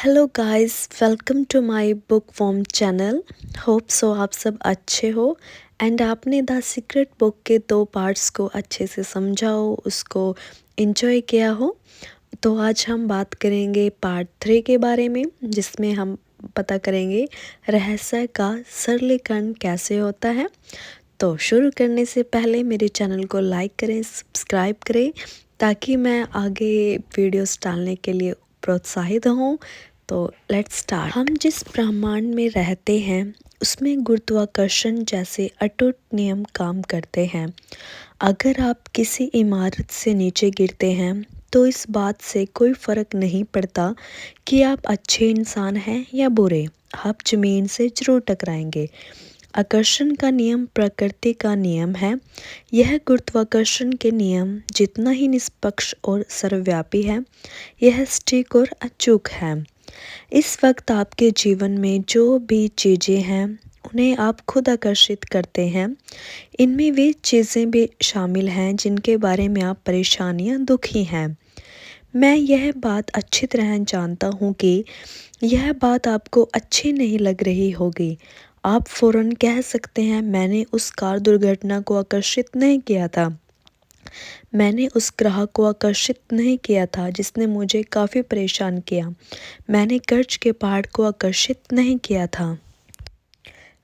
Hello guys, welcome to my book form channel. Hope so आप सब अच्छे हो एंड आपने द सीक्रेट बुक के 2 पार्ट्स को अच्छे से समझा हो, उसको एंजॉय किया हो। तो आज हम बात करेंगे पार्ट 3 के बारे में, जिसमें हम पता करेंगे रहस्य का सरलीकरण कैसे होता है। तो शुरू करने से पहले मेरे चैनल को लाइक करें, सब्सक्राइब करें, ताकि मैं आगे वीडियोस डालने के लिए प्रोत्साहित हूँ। तो लेट्स स्टार्ट। हम जिस ब्रह्मांड में रहते हैं उसमें गुरुत्वाकर्षण जैसे अटूट नियम काम करते हैं। अगर आप किसी इमारत से नीचे गिरते हैं तो इस बात से कोई फर्क नहीं पड़ता कि आप अच्छे इंसान हैं या बुरे, आप जमीन से जरूर टकराएंगे। आकर्षण का नियम प्रकृति का नियम है। यह गुरुत्वाकर्षण के नियम जितना ही निष्पक्ष और सर्वव्यापी है, यह सटीक और अचूक है। इस वक्त आपके जीवन में जो भी चीज़ें हैं उन्हें आप खुद आकर्षित करते हैं। इनमें वे चीज़ें भी शामिल हैं जिनके बारे में आप परेशानियां दुखी हैं। मैं यह बात अच्छी तरह जानता हूँ कि यह बात आपको अच्छी नहीं लग रही होगी। आप फौरन कह सकते हैं, मैंने उस कार दुर्घटना को आकर्षित नहीं किया था, मैंने उस ग्राहक को आकर्षित नहीं किया था जिसने मुझे काफ़ी परेशान किया, मैंने कर्ज के पहाड़ को आकर्षित नहीं किया था।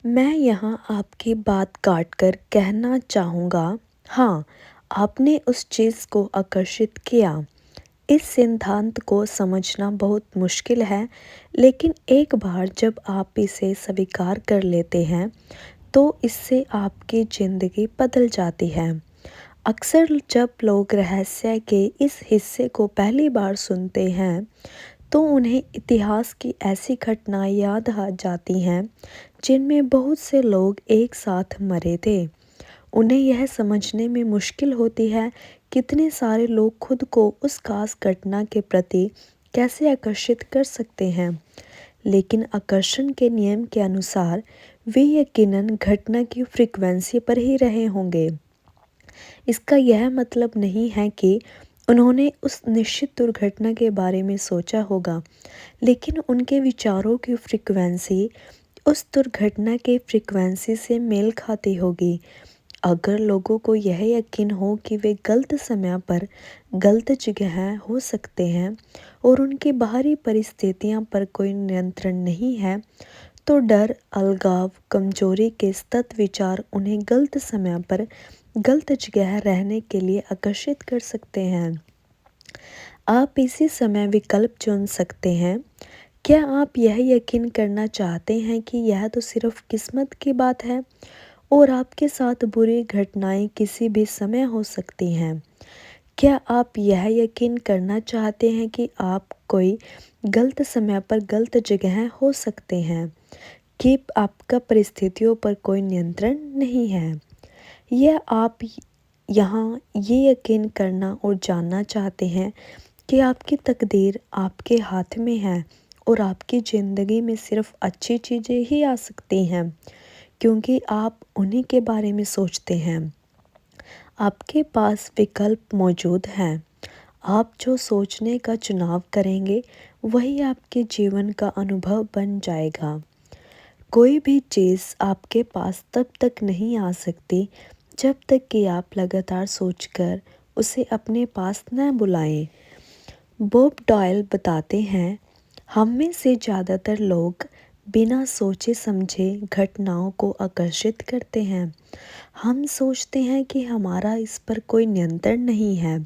मैं यहाँ आपकी बात काटकर कहना चाहूँगा, हाँ, आपने उस चीज़ को आकर्षित किया। इस सिद्धांत को समझना बहुत मुश्किल है, लेकिन एक बार जब आप इसे स्वीकार कर लेते हैं तो इससे आपकी ज़िंदगी बदल जाती है। अक्सर जब लोग रहस्य के इस हिस्से को पहली बार सुनते हैं तो उन्हें इतिहास की ऐसी घटनाएं याद आ जाती हैं जिनमें बहुत से लोग एक साथ मरे थे। उन्हें यह समझने में मुश्किल होती है कितने सारे लोग खुद को उस खास घटना के प्रति कैसे आकर्षित कर सकते हैं। लेकिन आकर्षण के नियम के अनुसार वे यकीनन घटना की फ्रीक्वेंसी पर ही रहे होंगे। इसका यह मतलब नहीं है कि उन्होंने उस निश्चित दुर्घटना के बारे में सोचा होगा, लेकिन उनके विचारों की फ्रीक्वेंसी उस दुर्घटना के फ्रीक्वेंसी से मेल खाती होगी। अगर लोगों को यह यकीन हो कि वे गलत समय पर गलत जगह हो सकते हैं और उनकी बाहरी परिस्थितियों पर कोई नियंत्रण नहीं है, तो डर, अलगाव, कमजोरी के सतत विचार उन्हें गलत समय पर गलत जगह रहने के लिए आकर्षित कर सकते हैं। आप इसी समय विकल्प चुन सकते हैं। क्या आप यह यकीन करना चाहते हैं कि यह तो सिर्फ किस्मत की बात है और आपके साथ बुरी घटनाएं किसी भी समय हो सकती हैं? क्या आप यह यकीन करना चाहते हैं कि आप कोई गलत समय पर गलत जगह हो सकते हैं, कि आपका परिस्थितियों पर कोई नियंत्रण नहीं है? या आप यहाँ ये यकीन करना और जानना चाहते हैं कि आपकी तकदीर आपके हाथ में है और आपकी ज़िंदगी में सिर्फ अच्छी चीज़ें ही आ सकती हैं क्योंकि आप उन्हीं के बारे में सोचते हैं? आपके पास विकल्प मौजूद हैं। आप जो सोचने का चुनाव करेंगे वही आपके जीवन का अनुभव बन जाएगा। कोई भी चीज़ आपके पास तब तक नहीं आ सकती जब तक कि आप लगातार सोचकर उसे अपने पास न बुलाएं। बॉब डॉयल बताते हैं, हम में से ज़्यादातर लोग बिना सोचे समझे घटनाओं को आकर्षित करते हैं। हम सोचते हैं कि हमारा इस पर कोई नियंत्रण नहीं है।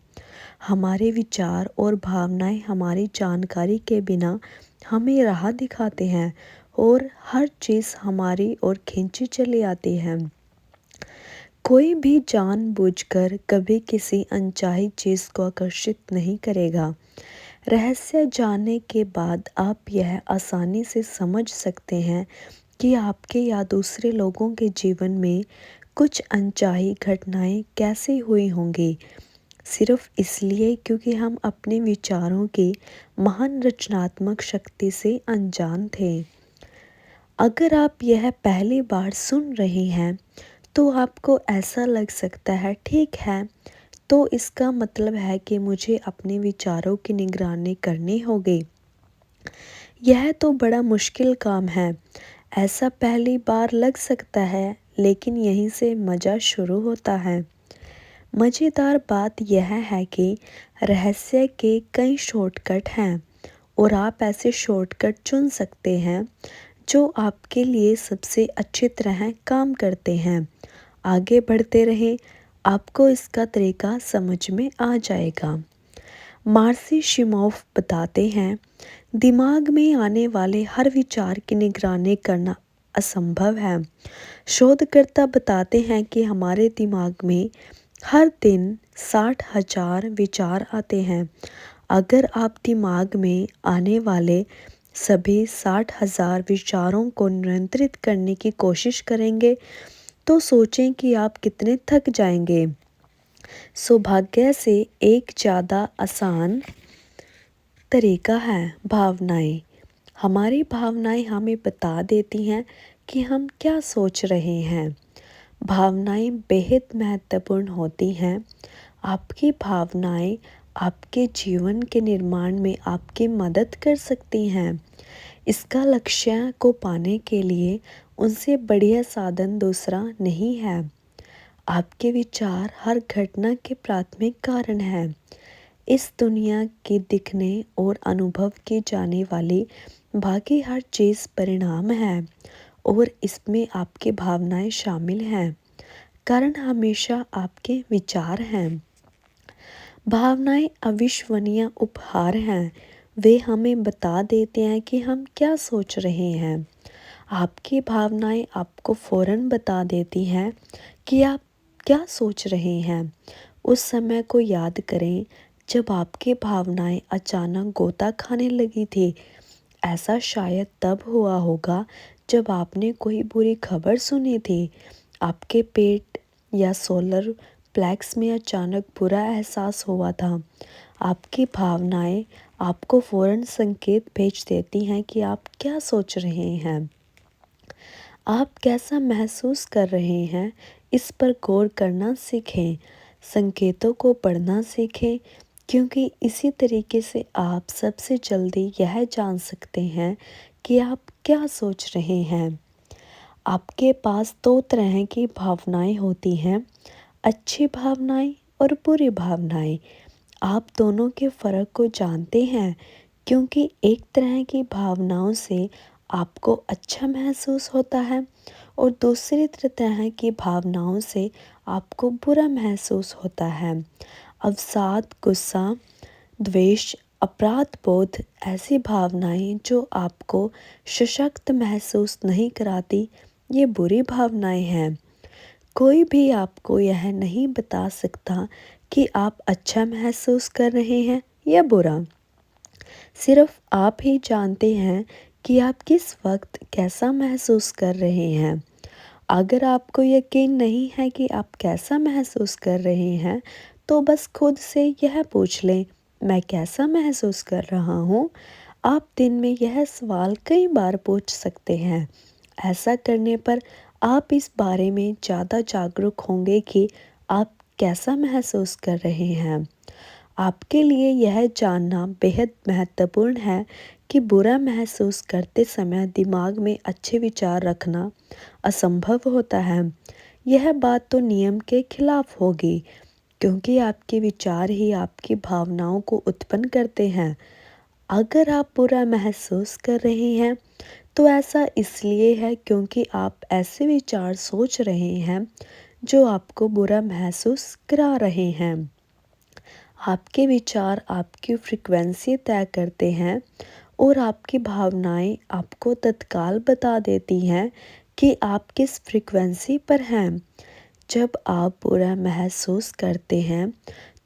हमारे विचार और भावनाएं हमारी जानकारी के बिना हमें राह दिखाते हैं और हर चीज़ हमारी ओर खींची चली आती है। कोई भी जानबूझकर कभी किसी अनचाही चीज़ को आकर्षित नहीं करेगा। रहस्य जानने के बाद आप यह आसानी से समझ सकते हैं कि आपके या दूसरे लोगों के जीवन में कुछ अनचाही घटनाएं कैसे हुई होंगी, सिर्फ इसलिए क्योंकि हम अपने विचारों की महान रचनात्मक शक्ति से अनजान थे। अगर आप यह पहली बार सुन रहे हैं तो आपको ऐसा लग सकता है, ठीक है, तो इसका मतलब है कि मुझे अपने विचारों की निगरानी करनी होगी। यह तो बड़ा मुश्किल काम है। ऐसा पहली बार लग सकता है, लेकिन यहीं से मज़ा शुरू होता है। मज़ेदार बात यह है कि रहस्य के कई शॉर्टकट हैं और आप ऐसे शॉर्टकट चुन सकते हैं जो आपके लिए सबसे अच्छी तरह काम करते हैं। आगे बढ़ते रहें, आपको इसका तरीका समझ में आ जाएगा। मार्सी शिमोफ बताते हैं, दिमाग में आने वाले हर विचार की निगरानी करना असंभव है। शोधकर्ता बताते हैं कि हमारे दिमाग में हर दिन 60,000 विचार आते हैं। अगर आप दिमाग में आने वाले सभी 60,000 विचारों को नियंत्रित करने की कोशिश करेंगे, तो सोचें कि आप कितने थक जाएंगे। सौभाग्य से एक ज़्यादा आसान तरीका है भावनाएं। हमारी भावनाएं हमें बता देती हैं कि हम क्या सोच रहे हैं। भावनाएं बेहद महत्वपूर्ण होती हैं। आपकी भावनाएं आपके जीवन के निर्माण में आपकी मदद कर सकती हैं। इसका लक्ष्य को पाने के लिए उनसे बढ़िया साधन दूसरा नहीं है। आपके विचार हर घटना के प्राथमिक कारण हैं। इस दुनिया के दिखने और अनुभव की जाने वाली बाकी हर चीज़ परिणाम है और इसमें आपकी भावनाएं शामिल हैं। कारण हमेशा आपके विचार हैं। भावनाएं अविश्वसनीय उपहार हैं। वे हमें बता देते हैं कि हम क्या सोच रहे हैं। आपकी भावनाएं आपको फौरन बता देती हैं कि आप क्या सोच रहे हैं। उस समय को याद करें जब आपकी भावनाएं अचानक गोता खाने लगी थी। ऐसा शायद तब हुआ होगा जब आपने कोई बुरी खबर सुनी थी। आपके पेट या सोलर प्लेक्स में अचानक बुरा एहसास हुआ था। आपकी भावनाएं आपको फौरन संकेत भेज देती हैं कि आप क्या सोच रहे हैं। आप कैसा महसूस कर रहे हैं, इस पर गौर करना सीखें। संकेतों को पढ़ना सीखें, क्योंकि इसी तरीके से आप सबसे जल्दी यह जान सकते हैं कि आप क्या सोच रहे हैं। आपके पास दो तरह की भावनाएं होती हैं, अच्छी भावनाएं और बुरी भावनाएं। आप दोनों के फ़र्क को जानते हैं, क्योंकि एक तरह की भावनाओं से आपको अच्छा महसूस होता है और दूसरी तरह की भावनाओं से आपको बुरा महसूस होता है। अवसाद, गुस्सा, द्वेष, अपराध बोध ऐसी भावनाएं जो आपको सशक्त महसूस नहीं कराती, ये बुरी भावनाएं हैं। कोई भी आपको यह नहीं बता सकता कि आप अच्छा महसूस कर रहे हैं या बुरा। सिर्फ आप ही जानते हैं कि आप किस वक्त कैसा महसूस कर रहे हैं। अगर आपको यकीन नहीं है कि आप कैसा महसूस कर रहे हैं, तो बस खुद से यह पूछ लें, मैं कैसा महसूस कर रहा हूँ। आप दिन में यह सवाल कई बार पूछ सकते हैं। ऐसा करने पर आप इस बारे में ज़्यादा जागरूक होंगे कि आप कैसा महसूस कर रहे हैं। आपके लिए यह जानना बेहद महत्वपूर्ण है कि बुरा महसूस करते समय दिमाग में अच्छे विचार रखना असंभव होता है। यह बात तो नियम के खिलाफ होगी, क्योंकि आपके विचार ही आपकी भावनाओं को उत्पन्न करते हैं। अगर आप बुरा महसूस कर रहे हैं, तो ऐसा इसलिए है क्योंकि आप ऐसे विचार सोच रहे हैं जो आपको बुरा महसूस करा रहे हैं। आपके विचार आपकी फ्रीक्वेंसी तय करते हैं और आपकी भावनाएं आपको तत्काल बता देती हैं कि आप किस फ्रीक्वेंसी पर हैं। जब आप बुरा महसूस करते हैं,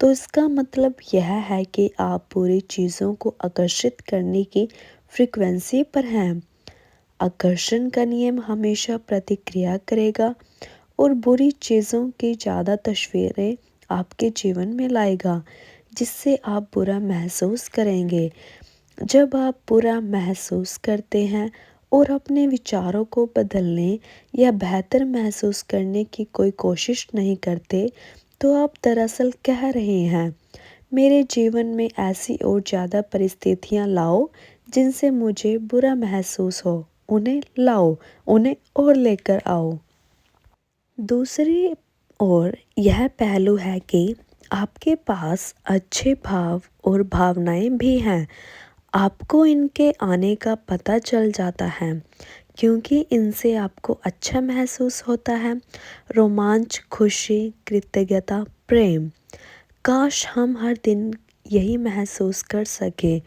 तो इसका मतलब यह है कि आप बुरी चीज़ों को आकर्षित करने की फ्रीक्वेंसी पर हैं। आकर्षण का नियम हमेशा प्रतिक्रिया करेगा और बुरी चीज़ों की ज़्यादा तस्वीरें आपके जीवन में लाएगा, जिससे आप बुरा महसूस करेंगे। जब आप बुरा महसूस करते हैं और अपने विचारों को बदलने या बेहतर महसूस करने की कोई कोशिश नहीं करते, तो आप दरअसल कह रहे हैं, मेरे जीवन में ऐसी और ज़्यादा परिस्थितियाँ लाओ जिनसे मुझे बुरा महसूस हो, उन्हें लाओ, उन्हें और लेकर आओ। दूसरी ओर यह पहलू है कि आपके पास अच्छे भाव और भावनाएं भी हैं। आपको इनके आने का पता चल जाता है क्योंकि इनसे आपको अच्छा महसूस होता है। रोमांच, खुशी, कृतज्ञता, प्रेम। काश हम हर दिन यही महसूस कर सके।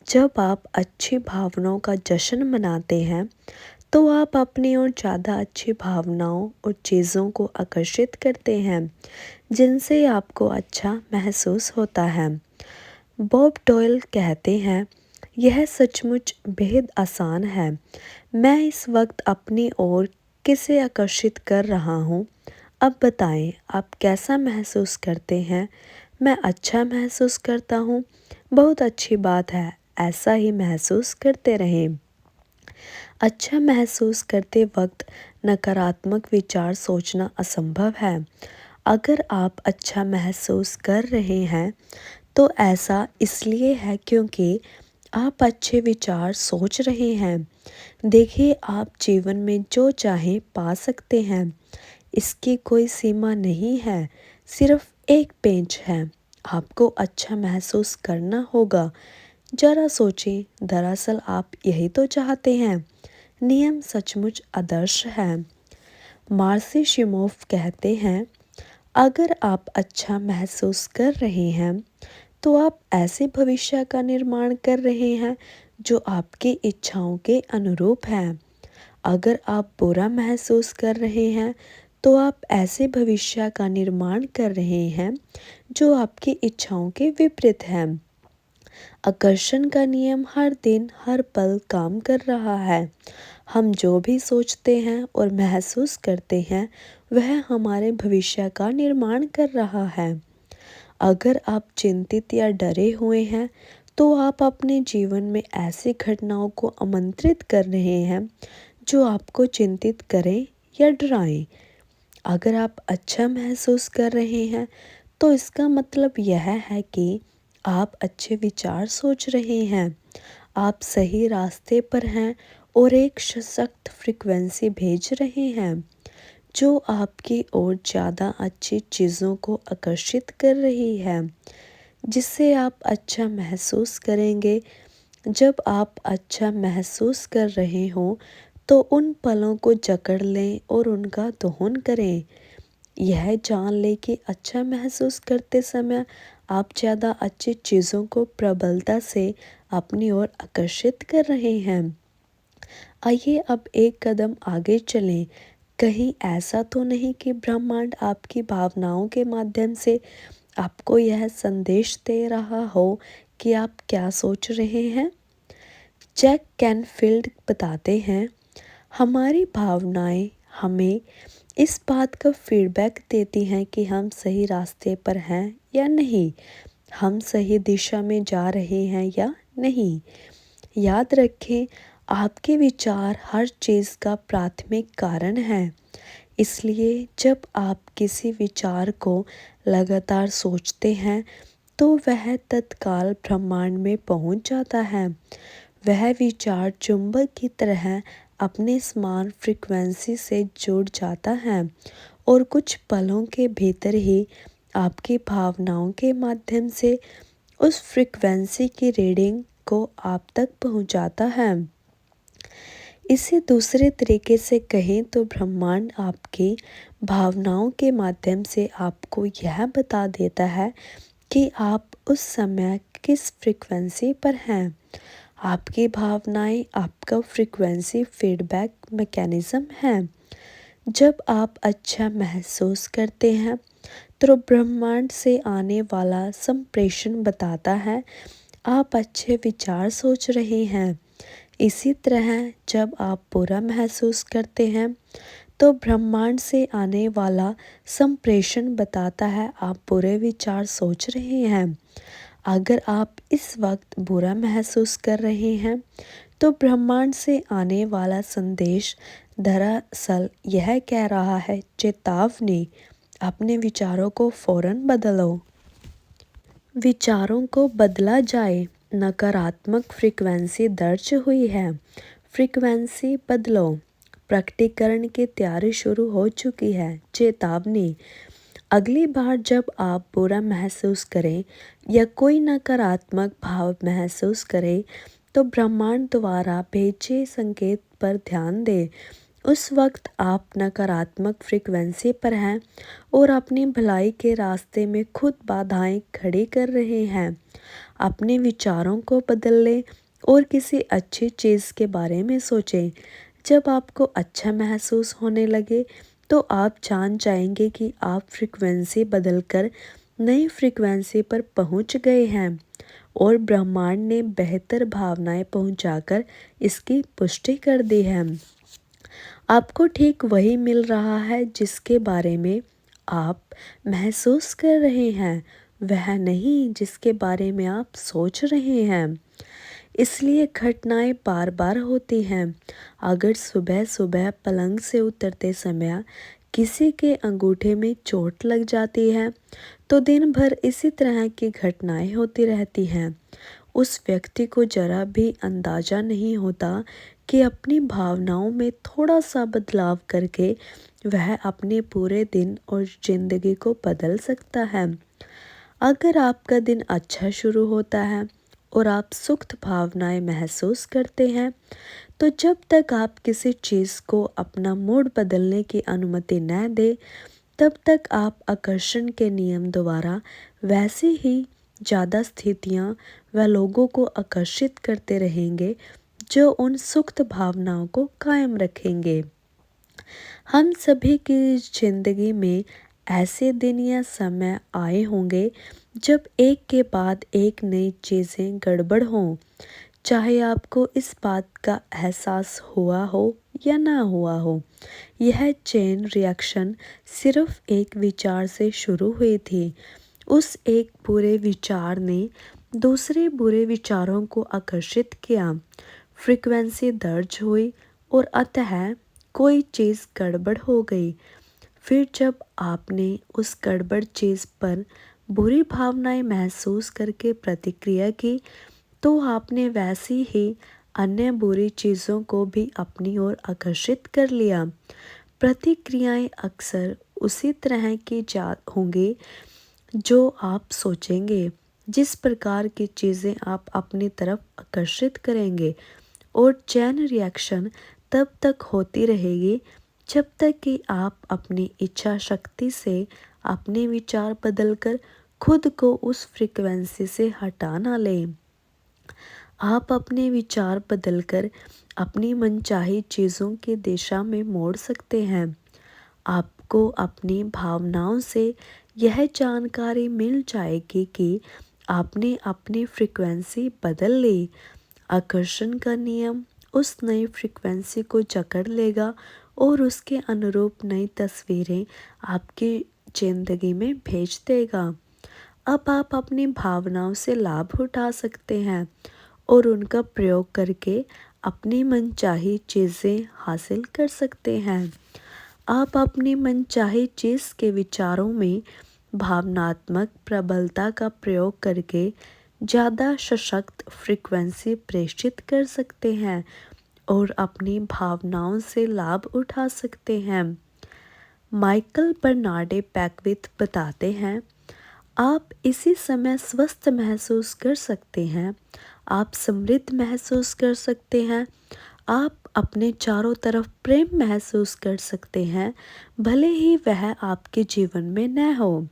जब आप अच्छी भावनाओं का जश्न मनाते हैं तो आप अपनी और ज़्यादा अच्छी भावनाओं और चीज़ों को आकर्षित करते हैं जिनसे आपको अच्छा महसूस होता है। बॉब डॉयल कहते हैं, यह सचमुच बेहद आसान है। मैं इस वक्त अपनी ओर किसे आकर्षित कर रहा हूँ? अब बताएं, आप कैसा महसूस करते हैं? मैं अच्छा महसूस करता हूँ। बहुत अच्छी बात है, ऐसा ही महसूस करते रहें। अच्छा महसूस करते वक्त नकारात्मक विचार सोचना असंभव है। अगर आप अच्छा महसूस कर रहे हैं तो ऐसा इसलिए है क्योंकि आप अच्छे विचार सोच रहे हैं। देखिए, आप जीवन में जो चाहें पा सकते हैं। इसकी कोई सीमा नहीं है, सिर्फ एक पेंच है। आपको अच्छा महसूस करना होगा। जरा सोचें, दरअसल आप यही तो चाहते हैं। नियम सचमुच आदर्श है। मार्सी शिमोफ कहते हैं, अगर आप अच्छा महसूस कर रहे हैं तो आप ऐसे भविष्य का निर्माण कर रहे हैं जो आपकी इच्छाओं के अनुरूप है। अगर आप बुरा महसूस कर रहे हैं तो आप ऐसे भविष्य का निर्माण कर रहे हैं जो आपकी इच्छाओं के विपरीत है। आकर्षण का नियम हर दिन हर पल काम कर रहा है। हम जो भी सोचते हैं और महसूस करते हैं वह हमारे भविष्य का निर्माण कर रहा है। अगर आप चिंतित या डरे हुए हैं तो आप अपने जीवन में ऐसी घटनाओं को आमंत्रित कर रहे हैं जो आपको चिंतित करें या डराएं। अगर आप अच्छा महसूस कर रहे हैं तो इसका मतलब यह है कि आप अच्छे विचार सोच रहे हैं। आप सही रास्ते पर हैं और एक सशक्त फ्रिक्वेंसी भेज रहे हैं जो आपकी ओर ज़्यादा अच्छी चीज़ों को आकर्षित कर रही है, जिससे आप अच्छा महसूस करेंगे। जब आप अच्छा महसूस कर रहे हों तो उन पलों को जकड़ लें और उनका दोहन करें। यह जान लें कि अच्छा महसूस करते समय आप ज़्यादा अच्छी चीज़ों को प्रबलता से अपनी ओर आकर्षित कर रहे हैं। आइए अब एक कदम आगे चलें। कहीं ऐसा तो नहीं कि ब्रह्मांड आपकी भावनाओं के माध्यम से आपको यह संदेश दे रहा हो कि आप क्या सोच रहे हैं? जैक कैनफील्ड बताते हैं, हमारी भावनाएं हमें इस बात का फीडबैक देती हैं कि हम सही रास्ते पर हैं या नहीं, हम सही दिशा में जा रहे हैं या नहीं। याद रखें, आपके विचार हर चीज़ का प्राथमिक कारण है। इसलिए जब आप किसी विचार को लगातार सोचते हैं तो वह तत्काल ब्रह्मांड में पहुंच जाता है। वह विचार चुंबक की तरह अपने समान फ्रीक्वेंसी से जुड़ जाता है और कुछ पलों के भीतर ही आपकी भावनाओं के माध्यम से उस फ्रीक्वेंसी की रीडिंग को आप तक पहुंचाता है। इसे दूसरे तरीके से कहें तो ब्रह्मांड आपकी भावनाओं के माध्यम से आपको यह बता देता है कि आप उस समय किस फ्रीक्वेंसी पर हैं। आपकी भावनाएं आपका फ्रीक्वेंसी फीडबैक मैकेनिज्म है। जब आप अच्छा महसूस करते हैं तो ब्रह्मांड से आने वाला संप्रेषण बताता है आप अच्छे विचार सोच रहे हैं। इसी तरह जब आप बुरा महसूस करते हैं तो ब्रह्मांड से आने वाला संप्रेषण बताता है आप बुरे विचार सोच रहे हैं। अगर आप इस वक्त बुरा महसूस कर रहे हैं तो ब्रह्मांड से आने वाला संदेश दरअसल यह कह रहा है, चेतावनी, अपने विचारों को फौरन बदलो। विचारों को बदला जाए। नकारात्मक फ्रीक्वेंसी दर्ज हुई है। फ्रीक्वेंसी बदलो। प्रकटीकरण की तैयारी शुरू हो चुकी है। चेतावनी। अगली बार जब आप बुरा महसूस करें या कोई नकारात्मक भाव महसूस करें तो ब्रह्मांड द्वारा भेजे संकेत पर ध्यान दें। उस वक्त आप नकारात्मक फ्रीक्वेंसी पर हैं और अपनी भलाई के रास्ते में खुद बाधाएं खड़ी कर रहे हैं। अपने विचारों को बदल लें और किसी अच्छी चीज़ के बारे में सोचें। जब आपको अच्छा महसूस होने लगे तो आप जान जाएंगे कि आप फ्रीक्वेंसी बदलकर नई फ्रीक्वेंसी पर पहुंच गए हैं और ब्रह्मांड ने बेहतर भावनाएं पहुंचाकर इसकी पुष्टि कर दी है। आपको ठीक वही मिल रहा है जिसके बारे में आप महसूस कर रहे हैं, वह नहीं जिसके बारे में आप सोच रहे हैं। इसलिए घटनाएं बार बार होती हैं। अगर सुबह सुबह पलंग से उतरते समय किसी के अंगूठे में चोट लग जाती है तो दिन भर इसी तरह की घटनाएं होती रहती हैं। उस व्यक्ति को जरा भी अंदाज़ा नहीं होता कि अपनी भावनाओं में थोड़ा सा बदलाव करके वह अपने पूरे दिन और ज़िंदगी को बदल सकता है। अगर आपका दिन अच्छा शुरू होता है और आप सुखद भावनाएं महसूस करते हैं तो जब तक आप किसी चीज़ को अपना मूड बदलने की अनुमति न दें तब तक आप आकर्षण के नियम द्वारा वैसे ही ज़्यादा स्थितियाँ व लोगों को आकर्षित करते रहेंगे जो उन सुखद भावनाओं को कायम रखेंगे। हम सभी की जिंदगी में ऐसे दिन या समय आए होंगे जब एक के बाद एक नई चीज़ें गड़बड़ हों, चाहे आपको इस बात का एहसास हुआ हो या ना हुआ हो। यह चेन रिएक्शन सिर्फ एक विचार से शुरू हुई थी। उस एक बुरे विचार ने दूसरे बुरे विचारों को आकर्षित किया, फ्रीक्वेंसी दर्ज हुई और अतः कोई चीज़ गड़बड़ हो गई। फिर जब आपने उस गड़बड़ चीज़ पर बुरी भावनाएं महसूस करके प्रतिक्रिया की तो आपने वैसी ही अन्य बुरी चीज़ों को भी अपनी ओर आकर्षित कर लिया। प्रतिक्रियाएं अक्सर उसी तरह की होंगी जो आप सोचेंगे। जिस प्रकार की चीज़ें आप अपनी तरफ आकर्षित करेंगे और चैन रिएक्शन तब तक होती रहेगी जब तक कि आप अपनी इच्छा शक्ति से अपने विचार बदलकर खुद को उस फ्रीक्वेंसी से हटा ना लें। आप अपने विचार बदलकर अपनी मनचाही चीज़ों की दिशा में मोड़ सकते हैं। आपको अपनी भावनाओं से यह जानकारी मिल जाएगी कि आपने अपनी फ्रीक्वेंसी बदल ली। आकर्षण का नियम उस नई फ्रीक्वेंसी को जकड़ लेगा और उसके अनुरूप नई तस्वीरें आपकी ज़िंदगी में भेज देगा। अब आप अपनी भावनाओं से लाभ उठा सकते हैं और उनका प्रयोग करके अपनी मनचाही चीज़ें हासिल कर सकते हैं। आप अपनी मनचाही चीज़ के विचारों में भावनात्मक प्रबलता का प्रयोग करके ज़्यादा सशक्त फ्रीक्वेंसी प्रेषित कर सकते हैं और अपनी भावनाओं से लाभ उठा सकते हैं। माइकल बर्नार्डे बैकविथ बताते हैं, आप इसी समय स्वस्थ महसूस कर सकते हैं, आप समृद्ध महसूस कर सकते हैं, आप अपने चारों तरफ प्रेम महसूस कर सकते हैं, भले ही वह आपके जीवन में न हो।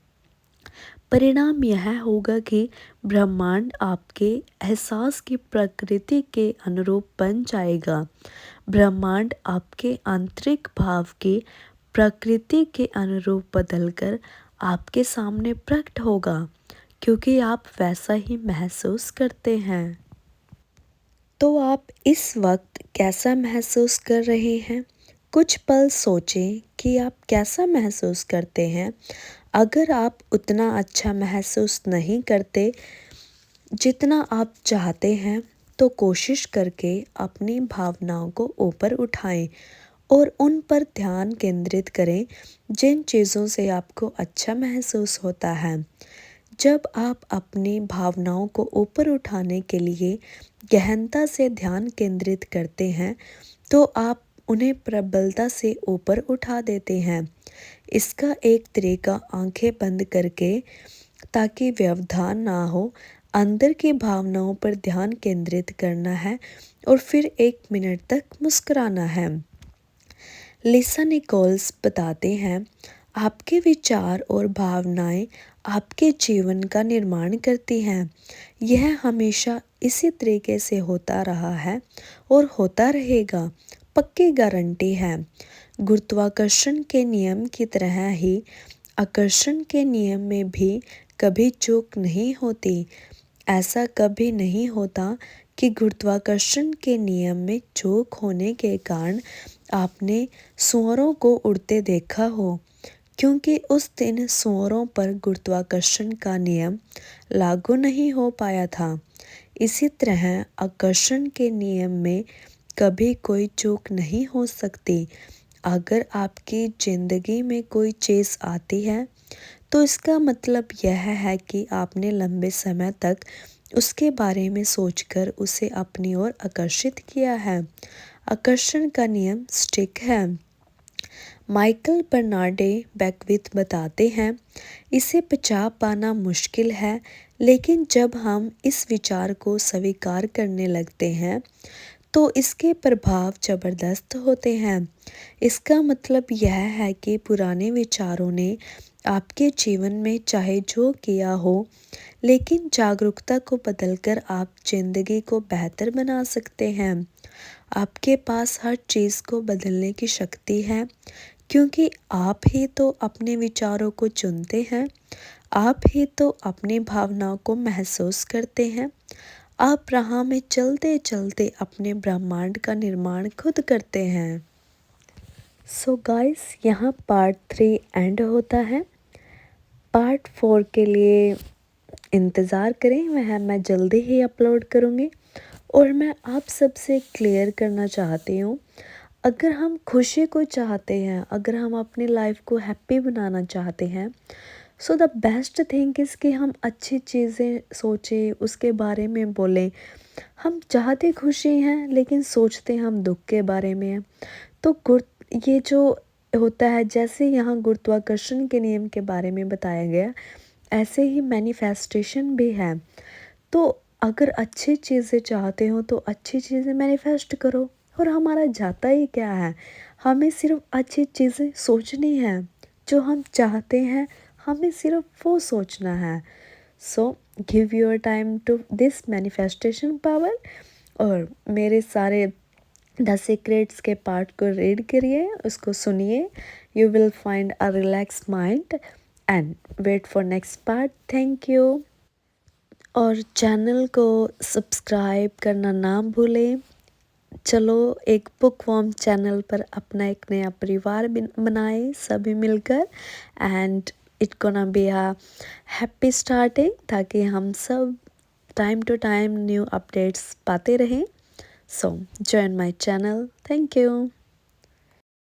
परिणाम यह होगा कि ब्रह्मांड आपके एहसास की प्रकृति के अनुरूप बन जाएगा। ब्रह्मांड आपके आंतरिक भाव की प्रकृति के अनुरूप बदलकर आपके सामने प्रकट होगा क्योंकि आप वैसा ही महसूस करते हैं। तो आप इस वक्त कैसा महसूस कर रहे हैं? कुछ पल सोचें कि आप कैसा महसूस करते हैं। अगर आप उतना अच्छा महसूस नहीं करते जितना आप चाहते हैं तो कोशिश करके अपनी भावनाओं को ऊपर उठाएं और उन पर ध्यान केंद्रित करें जिन चीज़ों से आपको अच्छा महसूस होता है। जब आप अपनी भावनाओं को ऊपर उठाने के लिए गहनता से ध्यान केंद्रित करते हैं तो आप उन्हें प्रबलता से ऊपर उठा देते हैं। इसका एक तरीका आंखें बंद करके, ताकि व्यवधान ना हो, अंदर की भावनाओं पर ध्यान केंद्रित करना है और फिर 1 मिनट तक मुस्कुराना है। लिसा निकोल्स बताते हैं, आपके विचार और भावनाएं आपके जीवन का निर्माण करती हैं। यह हमेशा इसी तरीके से होता रहा है और होता रहेगा, पक्की गारंटी है। गुरुत्वाकर्षण के नियम की तरह ही आकर्षण के नियम में भी कभी चूक नहीं होती। ऐसा कभी नहीं होता कि गुरुत्वाकर्षण के नियम में चूक होने के कारण आपने सूअरों को उड़ते देखा हो, क्योंकि उस दिन सूअरों पर गुरुत्वाकर्षण का नियम लागू नहीं हो पाया था। इसी तरह आकर्षण के नियम में कभी कोई चूक नहीं हो सकती। अगर आपकी ज़िंदगी में कोई चीज़ आती है तो इसका मतलब यह है कि आपने लंबे समय तक उसके बारे में सोचकर उसे अपनी ओर आकर्षित किया है। आकर्षण का नियम स्टिक है। माइकल बर्नार्डे बेकविथ बताते हैं, इसे पचा पाना मुश्किल है, लेकिन जब हम इस विचार को स्वीकार करने लगते हैं तो इसके प्रभाव ज़बरदस्त होते हैं। इसका मतलब यह है कि पुराने विचारों ने आपके जीवन में चाहे जो किया हो, लेकिन जागरूकता को बदलकर आप जिंदगी को बेहतर बना सकते हैं। आपके पास हर चीज़ को बदलने की शक्ति है, क्योंकि आप ही तो अपने विचारों को चुनते हैं। आप ही तो अपनी भावनाओं को महसूस करते हैं। आप राह में चलते चलते अपने ब्रह्मांड का निर्माण खुद करते हैं। सो गाइस, यहाँ पार्ट 3 एंड होता है। पार्ट 4 के लिए इंतज़ार करें, वह मैं जल्दी ही अपलोड करूँगी। और मैं आप सबसे क्लियर करना चाहती हूँ, अगर हम खुशी को चाहते हैं, अगर हम अपनी लाइफ को हैप्पी बनाना चाहते हैं, so the best thing is कि हम अच्छी चीज़ें सोचें, उसके बारे में बोलें। हम चाहते खुशी हैं लेकिन सोचते हम दुख के बारे में हैं। तो ये जो होता है, जैसे यहाँ गुरुत्वाकर्षण के नियम के बारे में बताया गया, ऐसे ही मैनिफेस्टेशन भी है। तो अगर अच्छी चीज़ें चाहते हो तो अच्छी चीज़ें मैनिफेस्ट करो। और हमारा जाता ही क्या है, हमें सिर्फ अच्छी चीज़ें सोचनी है। जो हम चाहते हैं हमें सिर्फ वो सोचना है। So give your time to this manifestation power और मेरे सारे द सीक्रेट्स के पार्ट को रीड करिए, उसको सुनिए। You will find a relax mind and wait for next part. Thank you. और चैनल को सब्सक्राइब करना ना भूलें। चलो एक बुकवॉर्म चैनल पर अपना एक नया परिवार बनाए सभी मिलकर, and it gonna be a happy starting, ताकि हम सब time to time new updates पाते रहें। So join my channel. Thank you.